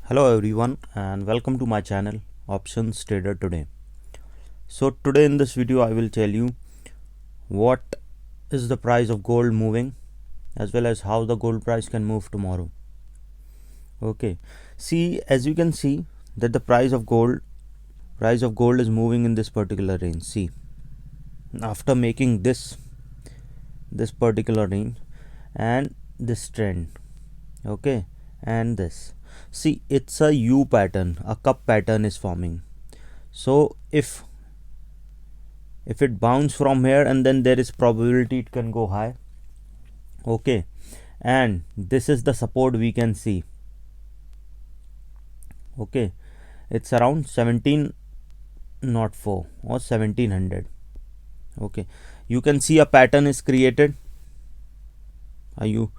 Hello everyone and welcome to my channel Options Trader Today. So today in this video I will tell you what is the price of gold moving as well as how the gold price can move tomorrow. Okay, see, as you can see that the price of gold is moving in this particular range. See, after making this particular range and this trend, okay, and this, see, it's a U pattern, a cup pattern is forming. So if it bounce from here, and then there is probability it can go high, okay, and this is the support we can see, okay, it's around 1704 or 1700. Okay, you can see a pattern is created, a U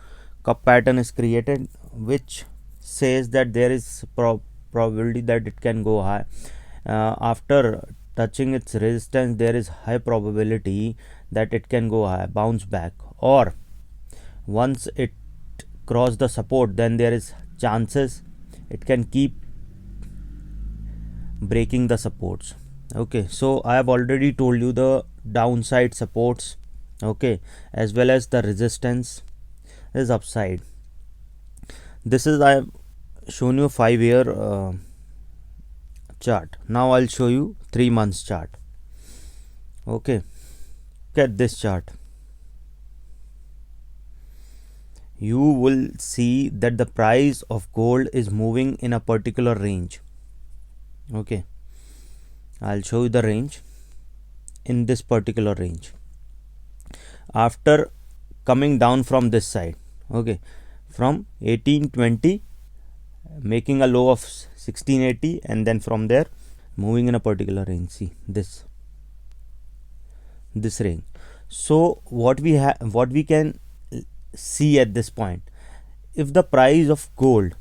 cup pattern is created, which says that there is probability that it can go high. After touching its resistance, there is high probability that it can go high, bounce back, or once it cross the support, then there is chances it can keep breaking the supports. Okay, so I have already told you the downside supports, okay, as well as the resistance is upside. This is, I have shown you 5-year chart. Now I'll show you 3 months chart. Okay, get this chart. You will see that the price of gold is moving in a particular range. Okay, I'll show you the range. In this particular range, after coming down from this side, okay, from 1820, making a low of 1680, and then from there moving in a particular range. See this range. So what we can see at this point, if the price of gold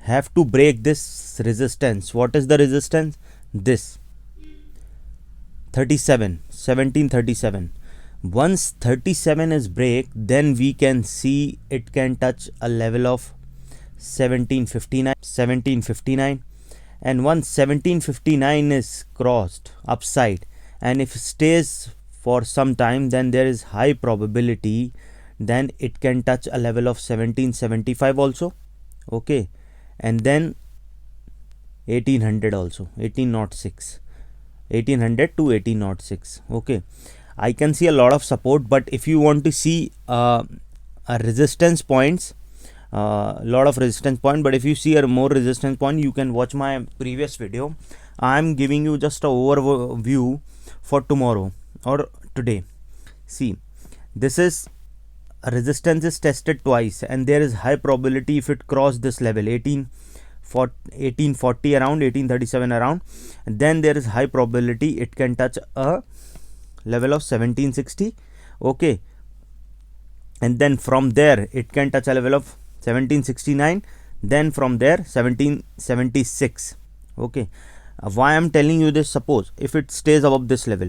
have to break this resistance, what is the resistance? This 1737. Once 37 is break, then we can see it can touch a level of 1759, and once 1759 is crossed upside, and if it stays for some time, then there is high probability then it can touch a level of 1775 also, okay, and then 1800 also, 1800 to 1806. Okay, I can see a lot of support, but if you want to see a resistance points, lot of resistance point, but if you see a more resistance point, you can watch my previous video. I am giving you just a overview for tomorrow or today. See, this is resistance is tested twice, and there is high probability if it cross this level 1840 around, 1837 around, then there is high probability it can touch a level of 1760, okay, and then from there it can touch a level of 1769, then from there 1776. Okay, why I'm telling you this? Suppose if it stays above this level,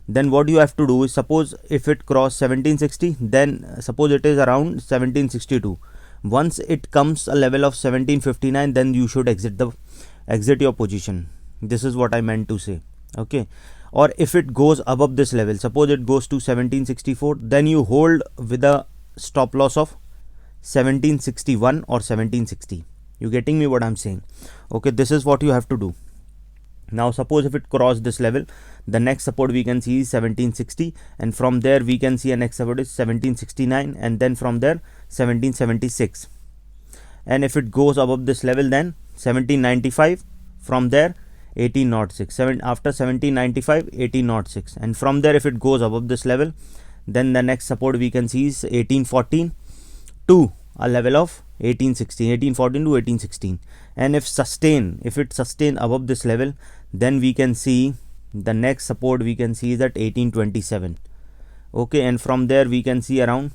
then what you have to do is, suppose if it cross 1760, then suppose it is around 1762, once it comes a level of 1759, then you should exit your position. This is what I meant to say. Okay, or if it goes above this level, suppose it goes to 1764, then you hold with a stop loss of 1761 or 1760. You getting me what I'm saying? Okay, this is what you have to do. Now suppose if it cross this level, the next support we can see is 1760, and from there we can see a next support is 1769, and then from there 1776, and if it goes above this level, then 1795, from there 1806, after 1795 1806, and from there if it goes above this level, then the next support we can see is 1814 to a level of 1814 to 1816, and if it sustain above this level, then we can see the next support we can see is at 1827. Okay, and from there we can see around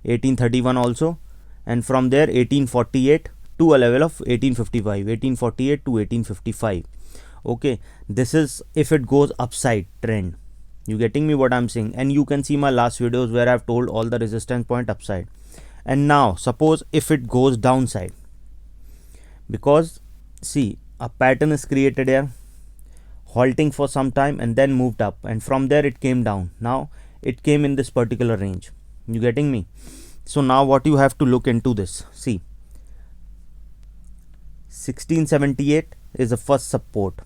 1831 also, and from there 1848 to a level of 1848 to 1855. Okay, this is if it goes upside trend. You getting me what I'm saying? And you can see my last videos where I've told all the resistance point upside. And now suppose if it goes downside, because see, a pattern is created here, halting for some time and then moved up, and from there it came down. Now it came in this particular range. You getting me? So now what you have to look into this, see, 1678 is the first support,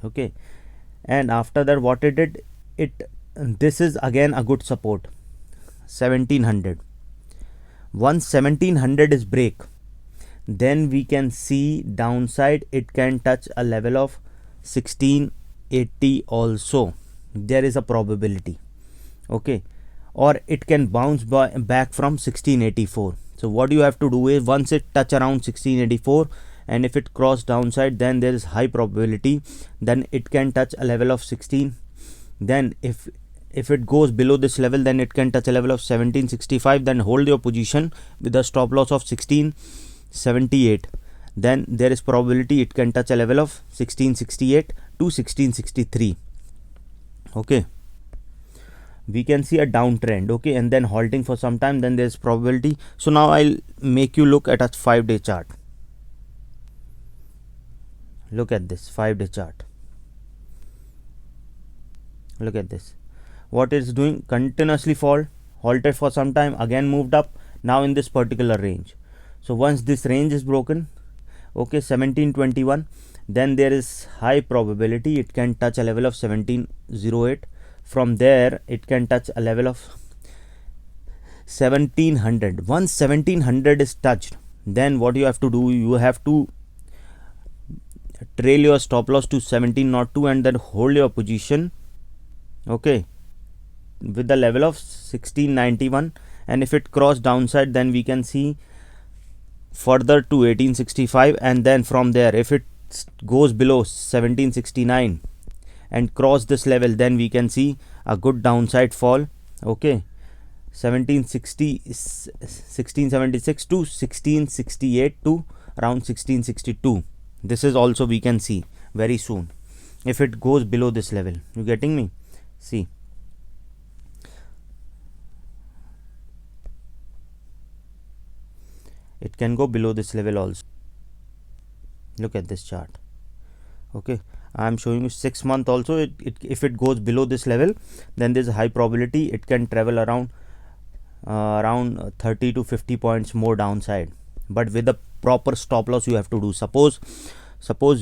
okay, and after that what it did, this is again a good support, 1700. Once 1700 is break, then we can see downside, it can touch a level of 1680 also. There is a probability, okay, or it can bounce back from 1684. So what you have to do is, once it touch around 1684 and if it cross downside, then there is high probability then it can touch a level of 16. Then if it goes below this level, then it can touch a level of 1765. Then hold your position with a stop loss of 1678. Then there is probability it can touch a level of 1668 to 1663. Okay, we can see a downtrend, okay, and then halting for some time, then there's probability. So now I'll make you look at a 5-day chart. Look at this 5-day chart. Look at this, what it's doing, continuously fall, halted for some time, again moved up, now in this particular range. So once this range is broken, okay, 1721, then there is high probability it can touch a level of 1708. From there it can touch a level of 1700. Once 1700 is touched, then what you have to do, you have to trail your stop loss to 1702 and then hold your position, okay, with the level of 1691. And if it cross downside, then we can see further to 1865, and then from there if it goes below 1769 and cross this level, then we can see a good downside fall, okay, 1676 to 1668 to around 1662. This is also we can see very soon if it goes below this level. You getting me? See, it can go below this level also. Look at this chart, okay, I am showing you 6 month also. If it goes below this level, then there is a high probability it can travel around 30 to 50 points more downside, but with the proper stop loss you have to do. Suppose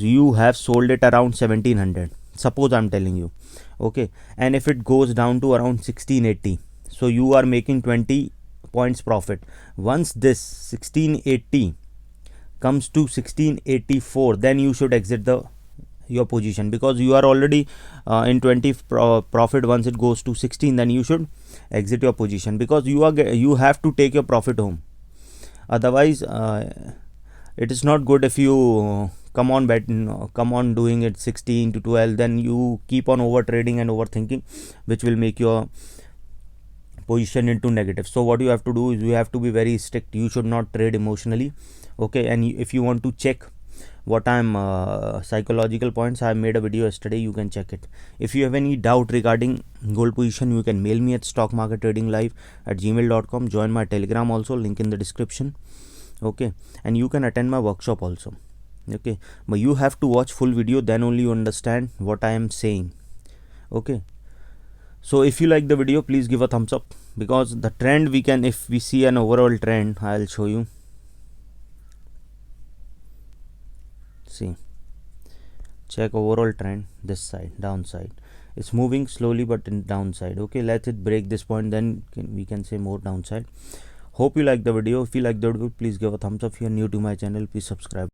you have sold it around 1700, suppose I'm telling you, okay, and if it goes down to around 1680, so you are making 20 points profit. Once this 1680 comes to 1684, then you should exit your position, because you are already in 20 profit. Once it goes to 16, then you should exit your position, because you have to take your profit home. Otherwise it is not good if you come on doing it 16 to 12, then you keep on over trading and overthinking, which will make your position into negative. So what you have to do is you have to be very strict. You should not trade emotionally, okay. And if you want to check what I'm psychological points, I made a video yesterday, you can check it. If you have any doubt regarding gold position, you can mail me at stockmarkettradinglive@gmail.com. join my Telegram also, link in the description, okay, and you can attend my workshop also, okay, but you have to watch full video, then only you understand what I am saying, okay. So if you like the video, please give a thumbs up, because the trend we can, if we see an overall trend, I'll show you. See, check overall trend, this side downside, it's moving slowly but in downside, okay. Let it break this point, then we can say more downside. Hope you like the video. If you like the video, please give a thumbs up. If you are new to my channel, please subscribe.